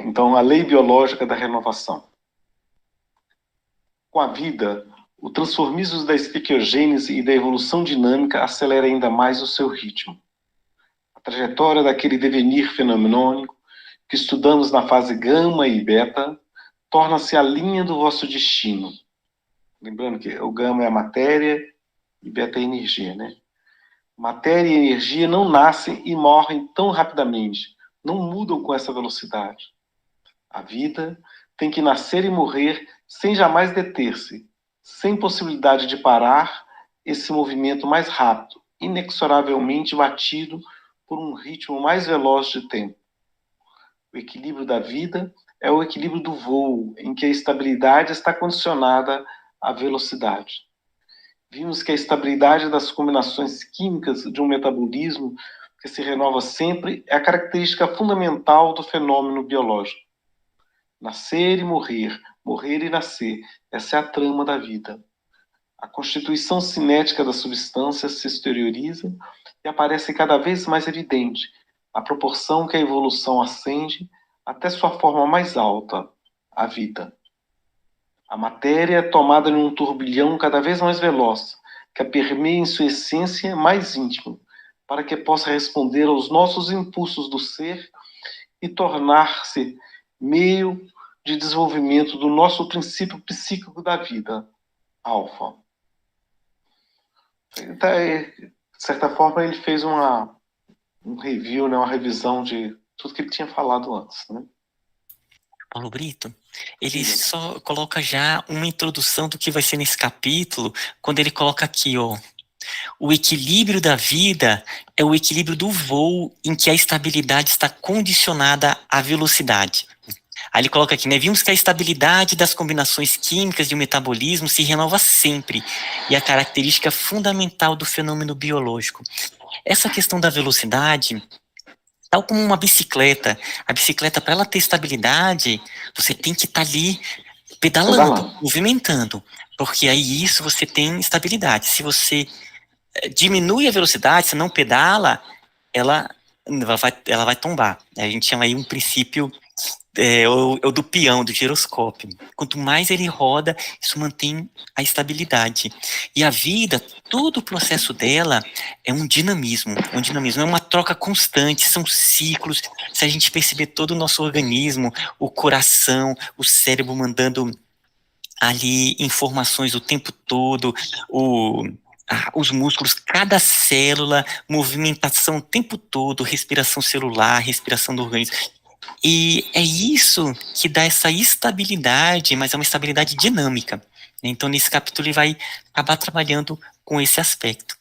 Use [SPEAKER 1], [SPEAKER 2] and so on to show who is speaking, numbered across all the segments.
[SPEAKER 1] Então, a lei biológica da renovação. Com a vida, o transformismo da estequiogênese e da evolução dinâmica acelera ainda mais o seu ritmo. A trajetória daquele devenir fenomenônico que estudamos na fase gama e beta torna-se a linha do vosso destino. Lembrando que o gama é a matéria e beta é a energia, né? Matéria e energia não nascem e morrem tão rapidamente, não mudam com essa velocidade. A vida tem que nascer e morrer sem jamais deter-se, sem possibilidade de parar esse movimento mais rápido, inexoravelmente batido por um ritmo mais veloz de tempo. O equilíbrio da vida é o equilíbrio do voo, em que a estabilidade está condicionada à velocidade. Vimos que a estabilidade das combinações químicas de um metabolismo que se renova sempre é a característica fundamental do fenômeno biológico. Nascer e morrer, morrer e nascer, essa é a trama da vida. A constituição cinética das substâncias se exterioriza e aparece cada vez mais evidente, à proporção que a evolução ascende até sua forma mais alta, a vida. A matéria é tomada num turbilhão cada vez mais veloz, que a permeia em sua essência mais íntima, para que possa responder aos nossos impulsos do ser e tornar-se meio de desenvolvimento do nosso princípio psíquico da vida, alfa. De certa forma, ele fez um review, né, uma revisão de tudo que ele tinha falado antes, né?
[SPEAKER 2] Paulo Brito, ele só coloca já uma introdução do que vai ser nesse capítulo, quando ele coloca aqui, ó, o equilíbrio da vida é o equilíbrio do voo em que a estabilidade está condicionada à velocidade. Aí ele coloca aqui, né, vimos que a estabilidade das combinações químicas de um metabolismo se renova sempre, e a característica fundamental do fenômeno biológico. Essa questão da velocidade, tal como uma bicicleta, a bicicleta, para ela ter estabilidade, você tem que estar ali pedalando, movimentando, porque aí isso você tem estabilidade. Se você diminui a velocidade, se não pedala, ela vai tombar. A gente chama aí um princípio o do peão, do giroscópio. Quanto mais ele roda, isso mantém a estabilidade. E a vida, todo o processo dela é um dinamismo, é uma troca constante, são ciclos. Se a gente perceber todo o nosso organismo, o coração, o cérebro mandando ali informações o tempo todo, os músculos, cada célula, movimentação o tempo todo, respiração celular, respiração do organismo. E é isso que dá essa estabilidade, mas é uma estabilidade dinâmica. Então, nesse capítulo, ele vai acabar trabalhando com esse aspecto.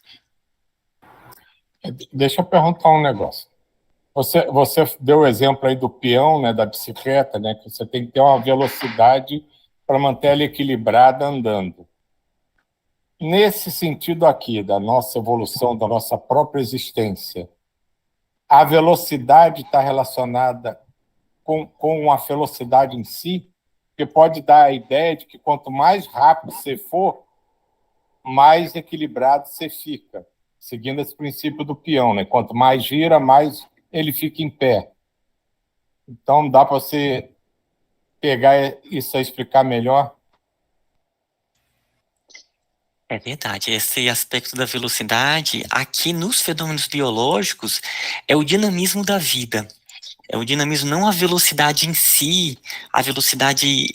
[SPEAKER 3] Deixa eu perguntar um negócio. Você deu o exemplo aí do peão, né, da bicicleta, né, que você tem que ter uma velocidade para manter ela equilibrada andando. Nesse sentido aqui, da nossa evolução, da nossa própria existência, a velocidade está relacionada com a velocidade em si, que pode dar a ideia de que quanto mais rápido você for, mais equilibrado você fica, seguindo esse princípio do peão, né? Quanto mais gira, mais ele fica em pé. Então, dá para você pegar isso e explicar melhor?
[SPEAKER 2] É verdade, esse aspecto da velocidade, aqui nos fenômenos biológicos, é o dinamismo da vida. É o dinamismo, não a velocidade em si, a velocidade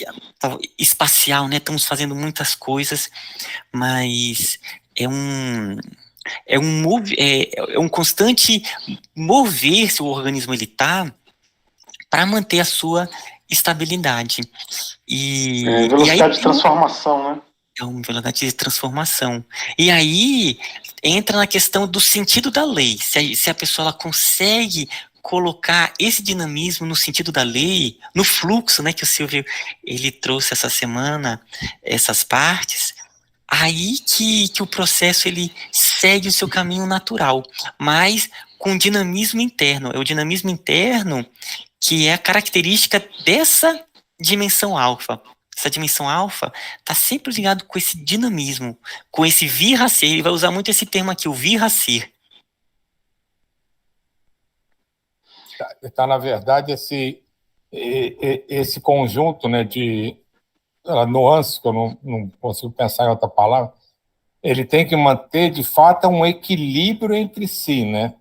[SPEAKER 2] espacial, né? Estamos fazendo muitas coisas, mas é um, é um constante mover-se o organismo ele tá para manter a sua estabilidade.
[SPEAKER 1] Velocidade de transformação, né?
[SPEAKER 2] É uma velocidade de transformação. E aí entra na questão do sentido da lei. Se a pessoa ela consegue colocar esse dinamismo no sentido da lei, no fluxo, né, que o Silvio ele trouxe essa semana, essas partes, aí que o processo ele segue o seu caminho natural, mas com dinamismo interno. É o dinamismo interno que é a característica dessa dimensão alfa. Essa dimensão alfa está sempre ligado com esse dinamismo, com esse vir a ser. Ele vai usar muito esse termo aqui, o vir a ser.
[SPEAKER 3] Tá, na verdade, esse conjunto, né, de nuances, que eu não consigo pensar em outra palavra, ele tem que manter, de fato, um equilíbrio entre si, né?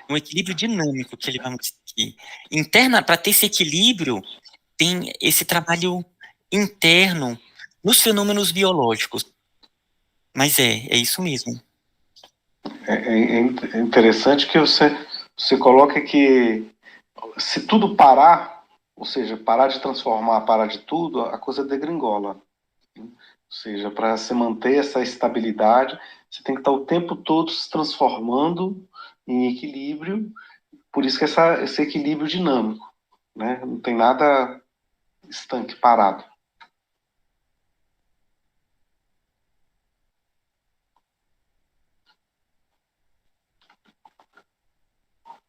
[SPEAKER 2] Um equilíbrio dinâmico que ele vai aqui. Para ter esse equilíbrio, tem esse trabalho interno nos fenômenos biológicos. Mas é isso mesmo.
[SPEAKER 1] É interessante que você coloca que se tudo parar, ou seja, parar de transformar, parar de tudo, a coisa degringola. Ou seja, para se manter essa estabilidade, você tem que estar o tempo todo se transformando em equilíbrio, por isso que esse equilíbrio dinâmico, né? Não tem nada estanque, parado.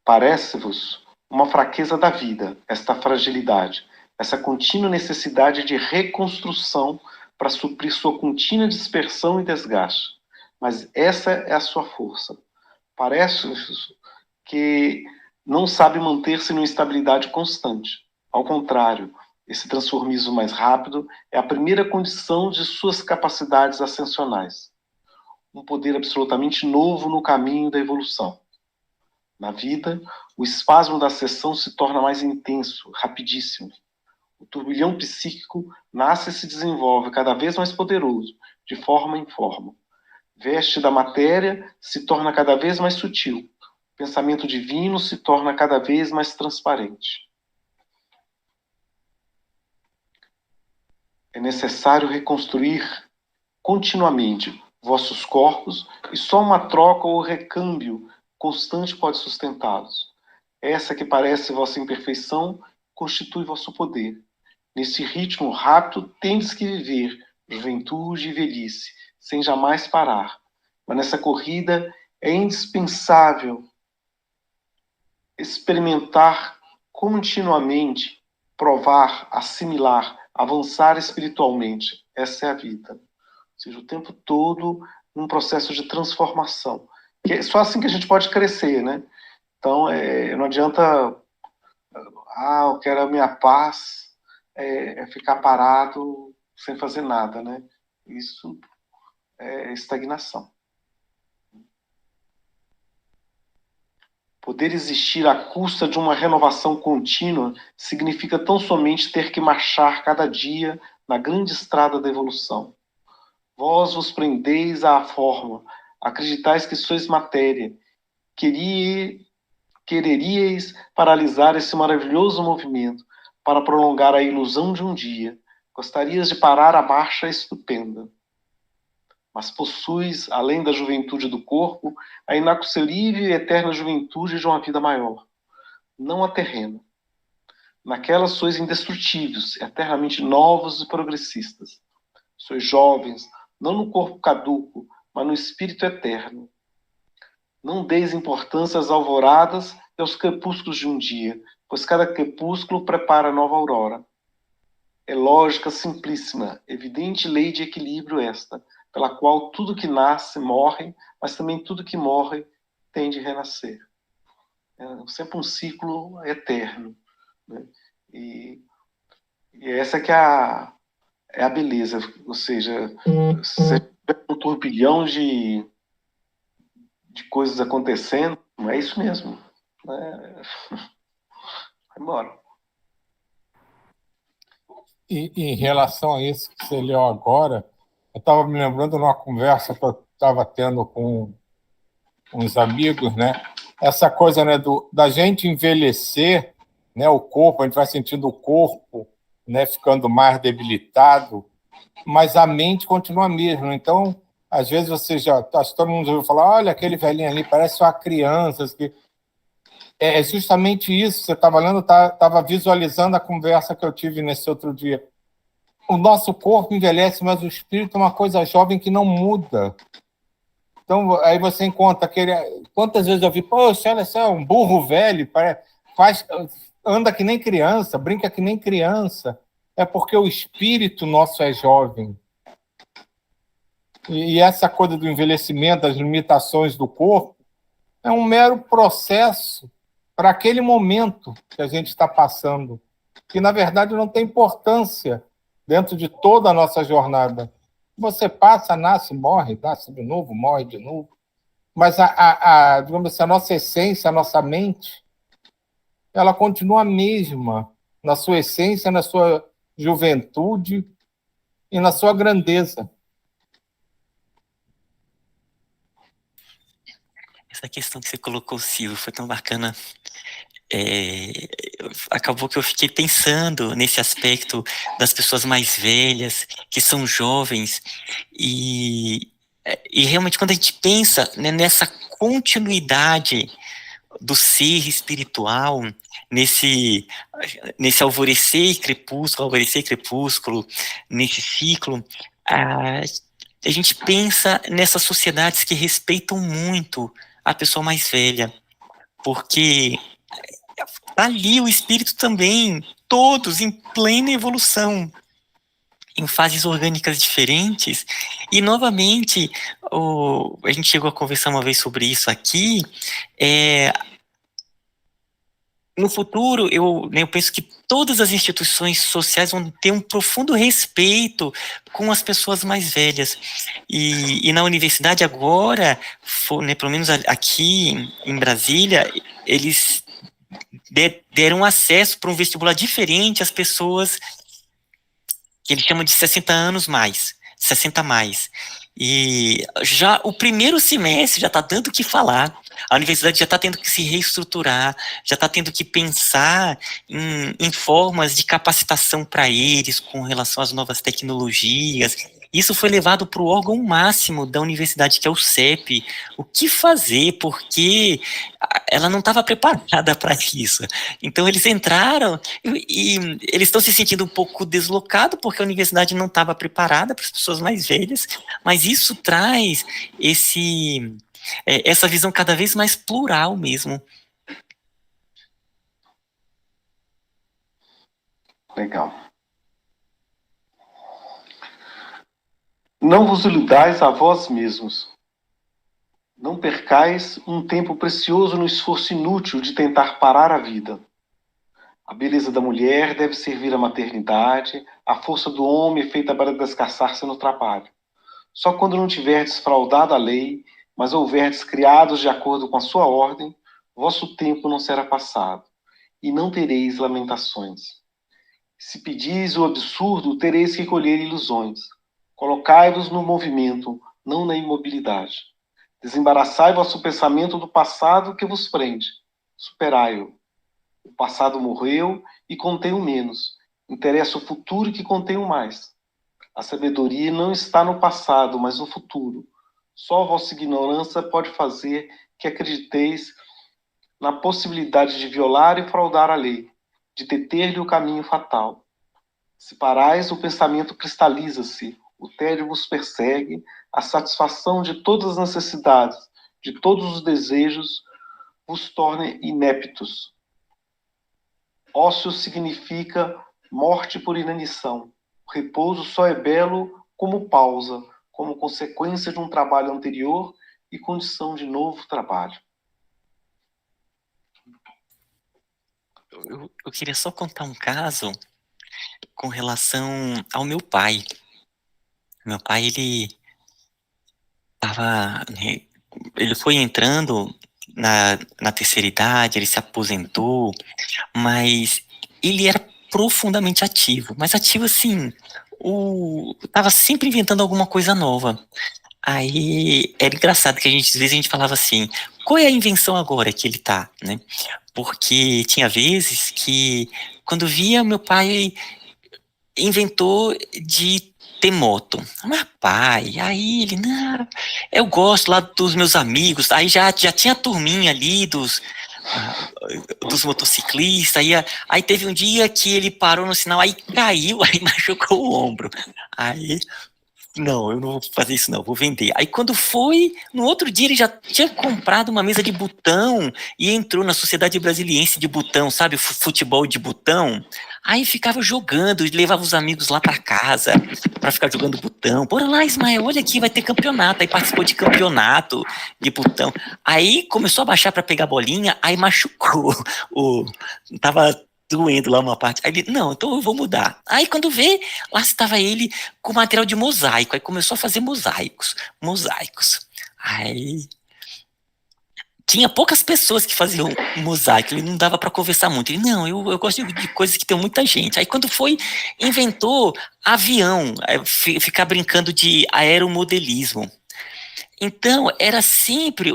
[SPEAKER 1] Parece-vos uma fraqueza da vida, esta fragilidade, essa contínua necessidade de reconstrução para suprir sua contínua dispersão e desgaste. Mas essa é a sua força. Parece-vos que não sabe manter-se numa estabilidade constante. Ao contrário, esse transformismo mais rápido é a primeira condição de suas capacidades ascensionais. Um poder absolutamente novo no caminho da evolução. Na vida, o espasmo da seção se torna mais intenso, rapidíssimo. O turbilhão psíquico nasce e se desenvolve cada vez mais poderoso, de forma em forma. Veste da matéria, se torna cada vez mais sutil. O pensamento divino se torna cada vez mais transparente. É necessário reconstruir continuamente vossos corpos e só uma troca ou recâmbio constante pode sustentá-los. Essa que parece vossa imperfeição constitui vosso poder. Nesse ritmo rápido tendes que viver juventude e velhice, sem jamais parar. Mas nessa corrida é indispensável experimentar continuamente, provar, assimilar, avançar espiritualmente. Essa é a vida. Ou seja, o tempo todo num processo de transformação. Que é só assim que a gente pode crescer, né? Então, não adianta, eu quero a minha paz, ficar parado sem fazer nada, né? Isso é estagnação. Poder existir à custa de uma renovação contínua significa tão somente ter que marchar cada dia na grande estrada da evolução. Vós vos prendeis à forma, acreditais que sois matéria, quereríeis paralisar esse maravilhoso movimento para prolongar a ilusão de um dia. Gostarias de parar a marcha estupenda. Mas possuis, além da juventude do corpo, a inacessível e eterna juventude de uma vida maior. Não a terrena. Naquela sois indestrutíveis, eternamente novos e progressistas. Sois jovens, não no corpo caduco, mas no espírito eterno. Não deis importância às alvoradas e aos crepúsculos de um dia, pois cada crepúsculo prepara nova aurora. É lógica simplíssima, evidente lei de equilíbrio esta, pela qual tudo que nasce morre, mas também tudo que morre tem de renascer. É sempre um ciclo eterno, né? E essa que é a beleza, ou seja, você tiver um turbilhão de coisas acontecendo, é isso mesmo. Né? Vai embora.
[SPEAKER 3] E em relação a isso que você leu agora, eu estava me lembrando de uma conversa que eu estava tendo com uns amigos, né? Essa coisa, né, da gente envelhecer, né, o corpo, a gente vai sentindo o corpo, né, ficando mais debilitado, mas a mente continua a mesma. Então, às vezes você acho que todo mundo já ouviu falar, olha, aquele velhinho ali parece uma criança. É justamente isso. Você estava lendo, estava visualizando a conversa que eu tive nesse outro dia. O nosso corpo envelhece, mas o espírito é uma coisa jovem que não muda. Então, aí você encontra aquele... Quantas vezes eu vi, poxa, olha só, um burro velho, anda que nem criança, brinca que nem criança. É porque o espírito nosso é jovem. E essa coisa do envelhecimento, das limitações do corpo, é um mero processo para aquele momento que a gente está passando, que, na verdade, não tem importância dentro de toda a nossa jornada. Você passa, nasce, morre, nasce de novo, morre de novo, mas digamos assim, a nossa essência, a nossa mente, ela continua a mesma na sua essência, na sua juventude e na sua grandeza.
[SPEAKER 2] Essa questão que você colocou, Silvio, foi tão bacana. Acabou que eu fiquei pensando nesse aspecto das pessoas mais velhas, que são jovens, e realmente quando a gente pensa, né, nessa continuidade do ser espiritual, nesse alvorecer e crepúsculo, nesse ciclo, a gente pensa nessas sociedades que respeitam muito a pessoa mais velha, porque ali o espírito também, todos em plena evolução, em fases orgânicas diferentes, e novamente, a gente chegou a conversar uma vez sobre isso aqui, no futuro, eu penso que todas as instituições sociais vão ter um profundo respeito com as pessoas mais velhas. E na universidade agora, né, pelo menos aqui em Brasília, eles deram acesso para um vestibular diferente às pessoas que eles chamam de 60 anos mais, 60 mais. E já o primeiro semestre já está dando o que falar, a universidade já está tendo que se reestruturar, já está tendo que pensar em formas de capacitação para eles com relação às novas tecnologias. Isso foi levado para o órgão máximo da universidade, que é o CEP. O que fazer? Porque ela não estava preparada para isso. Então eles entraram e eles estão se sentindo um pouco deslocados, porque a universidade não estava preparada para as pessoas mais velhas, mas isso traz essa visão cada vez mais plural mesmo.
[SPEAKER 1] Legal. Não vos iludais a vós mesmos. Não percais um tempo precioso no esforço inútil de tentar parar a vida. A beleza da mulher deve servir à maternidade, a força do homem é feita para descansar-se no trabalho. Só quando não tiverdes fraudado a lei, mas houverdes criados de acordo com a sua ordem, vosso tempo não será passado, e não tereis lamentações. Se pedis o absurdo, tereis que colher ilusões. Colocai-vos no movimento, não na imobilidade. Desembaraçai vosso pensamento do passado que vos prende. Superai-o. O passado morreu e contém o menos. Interessa o futuro que contém o mais. A sabedoria não está no passado, mas no futuro. Só a vossa ignorância pode fazer que acrediteis na possibilidade de violar e fraudar a lei, de deter-lhe o caminho fatal. Se parais, o pensamento cristaliza-se, o tédio vos persegue, a satisfação de todas as necessidades, de todos os desejos, vos torna ineptos. Ócio significa morte por inanição. O repouso só é belo como pausa, como consequência de um trabalho anterior e condição de novo trabalho.
[SPEAKER 2] Eu queria só contar um caso com relação ao meu pai. Meu pai, ele foi entrando na terceira idade, ele se aposentou, mas ele era profundamente ativo, mas ativo assim, tava sempre inventando alguma coisa nova. Aí era engraçado que às vezes a gente falava assim, qual é a invenção agora que ele tá, né? Porque tinha vezes que quando via meu pai inventou de ter moto. Mas pai, aí ele, não, eu gosto lá dos meus amigos, aí já tinha a turminha ali dos motociclistas, aí teve um dia que ele parou no sinal, aí caiu, aí machucou o ombro. Aí não, eu não vou fazer isso não, vou vender. Aí quando foi, no outro dia ele já tinha comprado uma mesa de botão e entrou na Sociedade Brasiliense de Botão, sabe, futebol de botão. Aí ficava jogando, levava os amigos lá pra casa pra ficar jogando botão. Bora lá, Ismael, olha aqui, vai ter campeonato. Aí participou de campeonato de botão. Aí começou a baixar pra pegar a bolinha, aí machucou. Tava doendo lá uma parte. Aí ele, não, então eu vou mudar. Aí quando vê, lá estava ele com material de mosaico. Aí começou a fazer mosaicos. Aí tinha poucas pessoas que faziam mosaico, ele não dava para conversar muito. Ele, não, eu gosto de coisas que tem muita gente. Aí quando foi, inventou avião, ficar brincando de aeromodelismo. Então, era sempre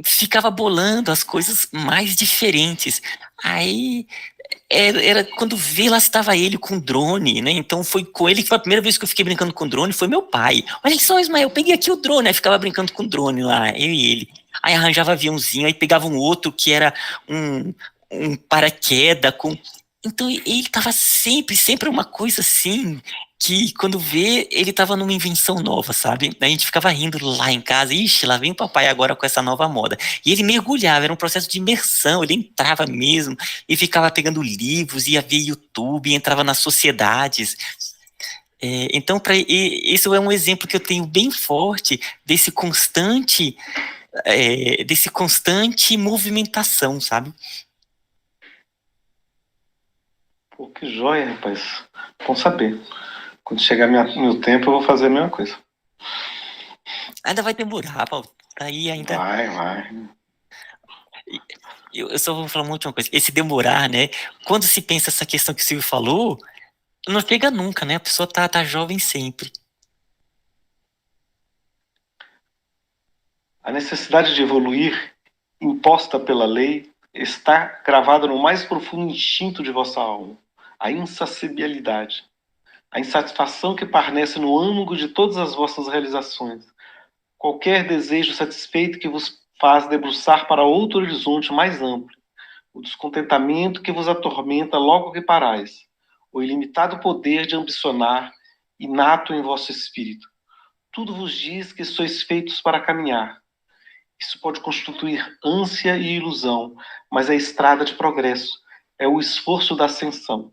[SPEAKER 2] ficava bolando as coisas mais diferentes. Aí, era quando vê, lá estava ele com drone, né? Então, foi com ele que foi a primeira vez que eu fiquei brincando com drone, foi meu pai. Olha só, Ismael, eu peguei aqui o drone. Aí ficava brincando com drone lá, eu e ele. Aí arranjava aviãozinho, aí pegava um outro que era um paraquedas com... Então, ele estava sempre uma coisa assim, que quando vê, ele tava numa invenção nova, sabe? A gente ficava rindo lá em casa, ixi, lá vem o papai agora com essa nova moda. E ele mergulhava, era um processo de imersão, ele entrava mesmo, e ficava pegando livros, ia ver YouTube, entrava nas sociedades. Então, esse é um exemplo que eu tenho bem forte desse constante movimentação, sabe?
[SPEAKER 1] Pô, que joia, rapaz. Bom saber. Quando chegar meu tempo, eu vou fazer a mesma coisa.
[SPEAKER 2] Ainda vai demorar, Paulo. Aí ainda.
[SPEAKER 1] Vai.
[SPEAKER 2] Eu só vou falar uma última coisa. Esse demorar, né? Quando se pensa essa questão que o Silvio falou, não chega nunca, né? A pessoa tá jovem sempre.
[SPEAKER 1] A necessidade de evoluir, imposta pela lei, está gravada no mais profundo instinto de vossa alma, a insaciabilidade, a insatisfação que parnece no âmago de todas as vossas realizações. Qualquer desejo satisfeito que vos faz debruçar para outro horizonte mais amplo, o descontentamento que vos atormenta logo que parais, o ilimitado poder de ambicionar, inato em vosso espírito. Tudo vos diz que sois feitos para caminhar. Isso pode constituir ânsia e ilusão, mas é a estrada de progresso, é o esforço da ascensão.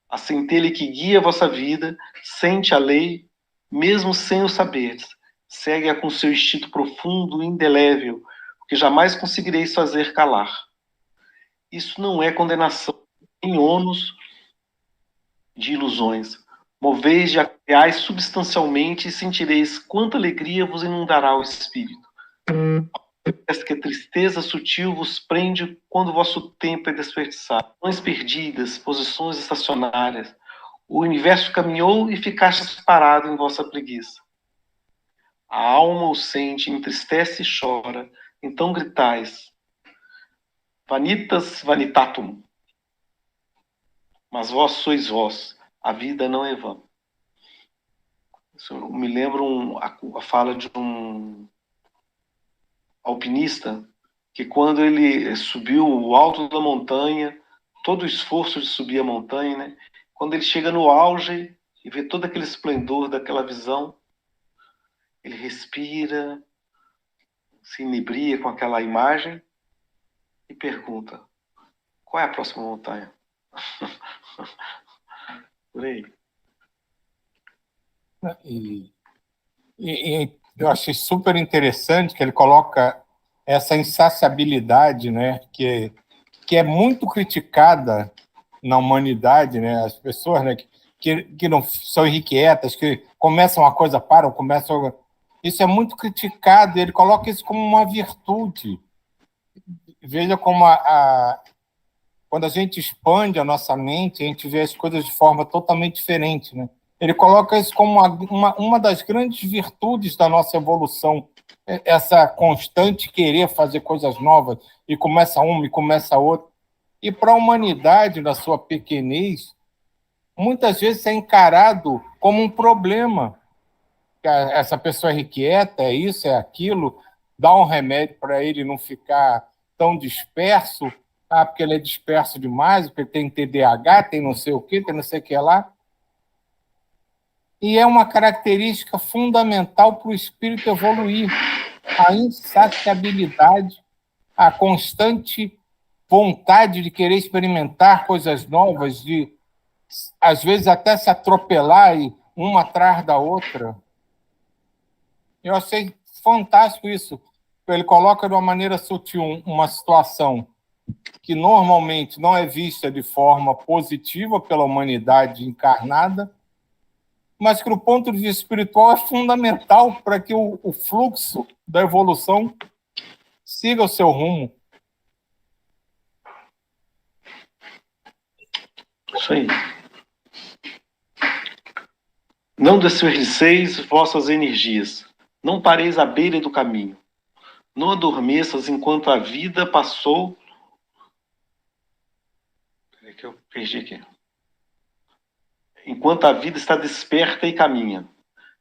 [SPEAKER 1] A centelha que guia a vossa vida sente a lei, mesmo sem o saberes. Segue-a com seu instinto profundo e indelével, que jamais conseguireis fazer calar. Isso não é condenação, nem ônus de ilusões. Moveis de reais substancialmente e sentireis quanta alegria vos inundará o espírito. Parece que a tristeza sutil vos prende quando vosso tempo é desperdiçado. Posições perdidas, posições estacionárias. O universo caminhou e ficastes parado em vossa preguiça. A alma o sente, entristece e chora. Então gritais: Vanitas vanitatum. Mas vós sois vós. A vida não é vã. Eu me lembro a fala de um alpinista que quando ele subiu o alto da montanha, todo o esforço de subir a montanha, né? Quando ele chega no auge e vê todo aquele esplendor daquela visão, ele respira, se inebria com aquela imagem e pergunta: qual é a próxima montanha? Por aí.
[SPEAKER 3] E eu achei super interessante que ele coloca essa insaciabilidade, né, que é muito criticada na humanidade, né, as pessoas, né, que não são irrequietas, que começam uma coisa, param, começam... Isso é muito criticado, ele coloca isso como uma virtude. Veja como quando a gente expande a nossa mente, a gente vê as coisas de forma totalmente diferente, né? Ele coloca isso como uma das grandes virtudes da nossa evolução, essa constante querer fazer coisas novas, e começa uma e começa outra. E para a humanidade, na sua pequenez, muitas vezes é encarado como um problema. Essa pessoa é irrequieta, é isso, é aquilo, dá um remédio para ele não ficar tão disperso, porque ele é disperso demais, porque ele tem TDAH, tem não sei o quê, tem não sei o que lá. E é uma característica fundamental para o espírito evoluir. A insaciabilidade, a constante vontade de querer experimentar coisas novas, de, às vezes, até se atropelar e uma atrás da outra. Eu achei fantástico isso. Ele coloca de uma maneira sutil uma situação que normalmente não é vista de forma positiva pela humanidade encarnada, mas que, do ponto de vista espiritual, é fundamental para que o fluxo da evolução siga o seu rumo.
[SPEAKER 1] Isso aí. Não desperdiceis vossas energias. Não pareis à beira do caminho. Não adormeças enquanto a vida passou. Peraí que eu perdi aqui. Enquanto a vida está desperta e caminha.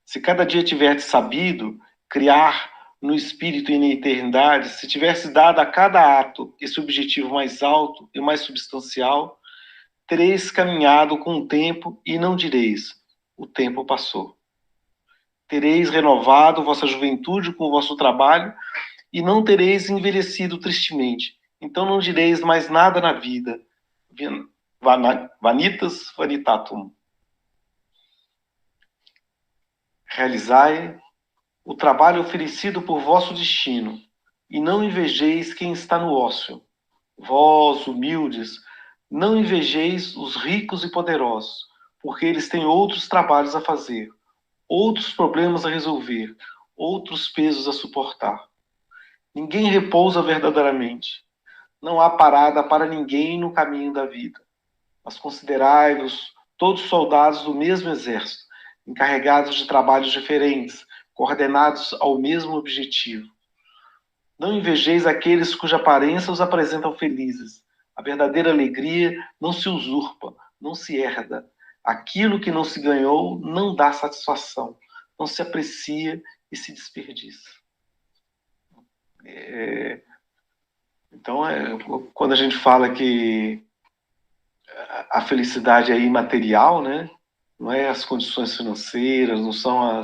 [SPEAKER 1] Se cada dia tivesse sabido criar no espírito e na eternidade, se tivesse dado a cada ato esse objetivo mais alto e mais substancial, tereis caminhado com o tempo e não direis, o tempo passou. Tereis renovado vossa juventude com o vosso trabalho e não tereis envelhecido tristemente. Então não direis mais nada na vida. Vanitas vanitatum. Realizai o trabalho oferecido por vosso destino e não invejeis quem está no ócio. Vós, humildes, não invejeis os ricos e poderosos, porque eles têm outros trabalhos a fazer, outros problemas a resolver, outros pesos a suportar. Ninguém repousa verdadeiramente. Não há parada para ninguém no caminho da vida. Mas considerai-vos todos soldados do mesmo exército, encarregados de trabalhos diferentes, coordenados ao mesmo objetivo. Não invejeis aqueles cuja aparência os apresentam felizes. A verdadeira alegria não se usurpa, não se herda. Aquilo que não se ganhou não dá satisfação, não se aprecia e se desperdiça. Então, quando a gente fala que a felicidade é imaterial, né? Não é as condições financeiras, não são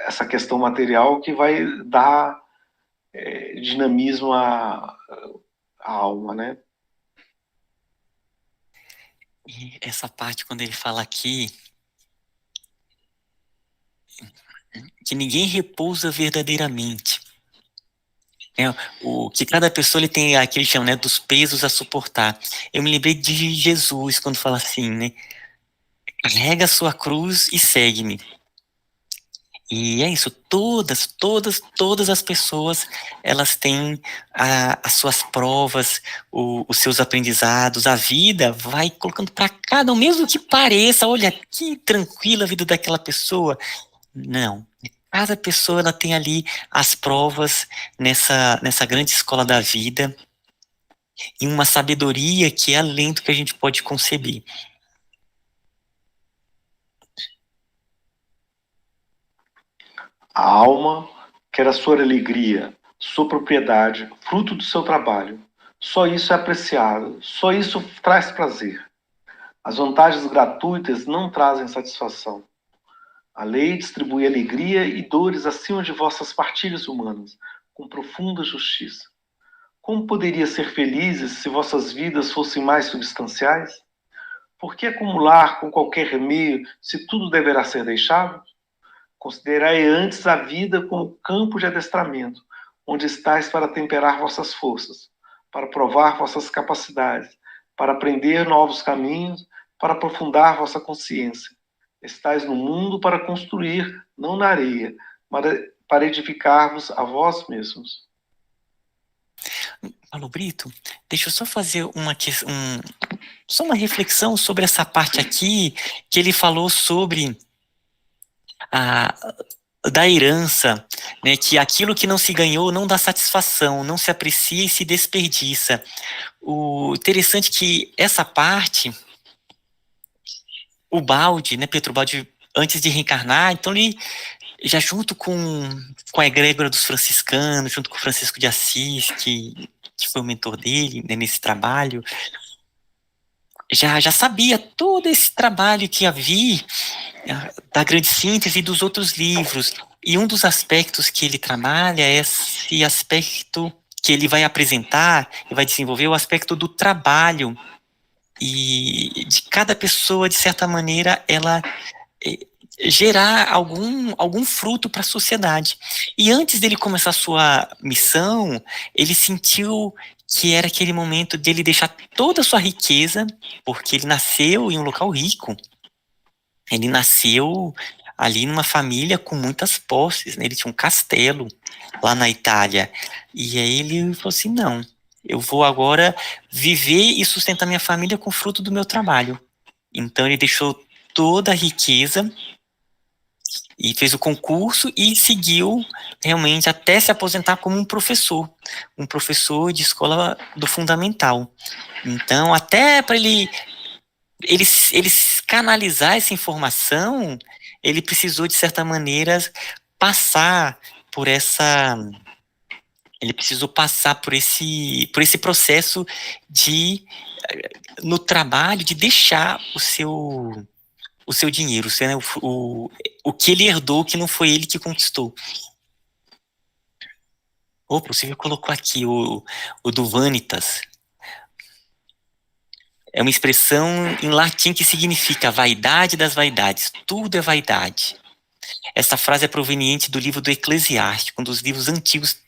[SPEAKER 1] essa questão material que vai dar dinamismo à alma, né?
[SPEAKER 2] E essa parte, quando ele fala aqui, que ninguém repousa verdadeiramente. Que cada pessoa ele tem aquele chama, né, dos pesos a suportar. Eu me lembrei de Jesus quando fala assim, né? Carrega a sua cruz e segue-me. E é isso, todas as pessoas, elas têm as suas provas, os seus aprendizados, a vida vai colocando para cada um, mesmo que pareça, olha, que tranquila a vida daquela pessoa. Não, cada pessoa ela tem ali as provas nessa grande escola da vida, e uma sabedoria que é além do que a gente pode conceber.
[SPEAKER 1] A alma quer a sua alegria, sua propriedade, fruto do seu trabalho. Só isso é apreciado, só isso traz prazer. As vantagens gratuitas não trazem satisfação. A lei distribui alegria e dores acima de vossas partilhas humanas, com profunda justiça. Como poderia ser felizes se vossas vidas fossem mais substanciais? Por que acumular com qualquer meio se tudo deverá ser deixado? Considerai antes a vida como campo de adestramento, onde estáis para temperar vossas forças, para provar vossas capacidades, para aprender novos caminhos, para aprofundar vossa consciência. Estais no mundo para construir, não na areia, para edificar-vos a vós mesmos.
[SPEAKER 2] Paulo Brito, deixa eu só fazer só uma reflexão sobre essa parte aqui, que ele falou sobre da herança, né, que aquilo que não se ganhou não dá satisfação, não se aprecia e se desperdiça. O interessante é que essa parte, o Baldi, né, Pietro Baldi, antes de reencarnar, então ele já junto com a egrégora dos franciscanos, junto com o Francisco de Assis, que foi o mentor dele, né, nesse trabalho, já sabia todo esse trabalho que havia da grande síntese e dos outros livros. E um dos aspectos que ele trabalha é esse aspecto que ele vai apresentar e vai desenvolver, o aspecto do trabalho. E de cada pessoa, de certa maneira, ela gerar algum fruto para a sociedade. E antes dele começar a sua missão, ele sentiu que era aquele momento dele deixar toda a sua riqueza, porque ele nasceu em um local rico. Ele nasceu ali numa família com muitas posses, né? Ele tinha um castelo lá na Itália. E aí ele falou assim, não, eu vou agora viver e sustentar minha família com o fruto do meu trabalho. Então ele deixou toda a riqueza e fez o concurso e seguiu realmente até se aposentar como um professor de escola do fundamental. Então, até para ele canalizar essa informação, ele precisou, de certa maneira, passar por essa... Ele precisou passar por esse processo de, no trabalho, de deixar o seu dinheiro, né, o que ele herdou, que não foi ele que conquistou. Opa, você colocou aqui o do vanitas. É uma expressão em latim que significa vaidade das vaidades. Tudo é vaidade. Essa frase é proveniente do livro do Eclesiástico, um dos livros antigos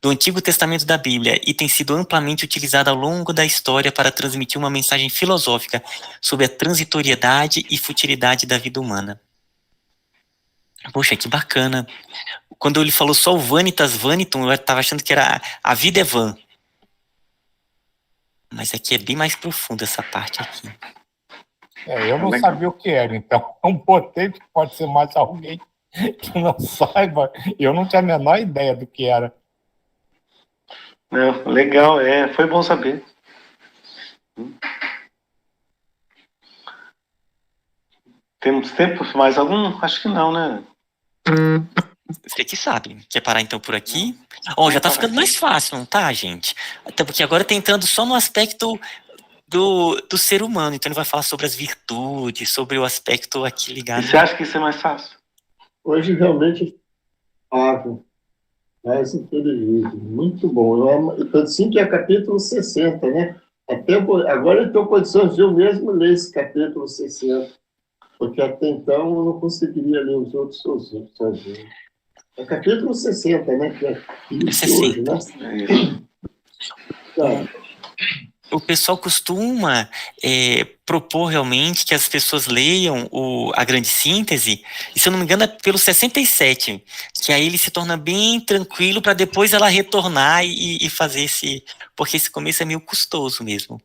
[SPEAKER 2] do Antigo Testamento da Bíblia, e tem sido amplamente utilizada ao longo da história para transmitir uma mensagem filosófica sobre a transitoriedade e futilidade da vida humana. Poxa, que bacana. Quando ele falou só o vanitas vanitum, eu estava achando que era a vida é vã. Mas aqui é bem mais profunda essa parte aqui.
[SPEAKER 3] Eu não sabia o que era, então não botei, porque pode ser mais alguém que não saiba. Eu não tinha a menor ideia do que era.
[SPEAKER 1] Não, legal, foi bom saber. Temos tempo? Mais algum? Acho que não, né?
[SPEAKER 2] Você que sabe. Quer parar então por aqui? Já tá ficando mais fácil, não tá, gente? Até porque agora tá entrando só no aspecto do ser humano. Então ele vai falar sobre as virtudes, sobre o aspecto aqui ligado.
[SPEAKER 1] E você acha que isso é mais fácil?
[SPEAKER 4] Hoje realmente mais inteligente, muito bom. Eu sinto que é capítulo 60, né? Agora eu estou condições de eu mesmo ler esse capítulo 60, porque até então eu não conseguiria ler os outros sozinho. É capítulo 60, né? Que é isso hoje, né?
[SPEAKER 2] O pessoal costuma propor realmente que as pessoas leiam a grande síntese, e se eu não me engano é pelo 67, que aí ele se torna bem tranquilo para depois ela retornar e fazer porque esse começo é meio custoso mesmo.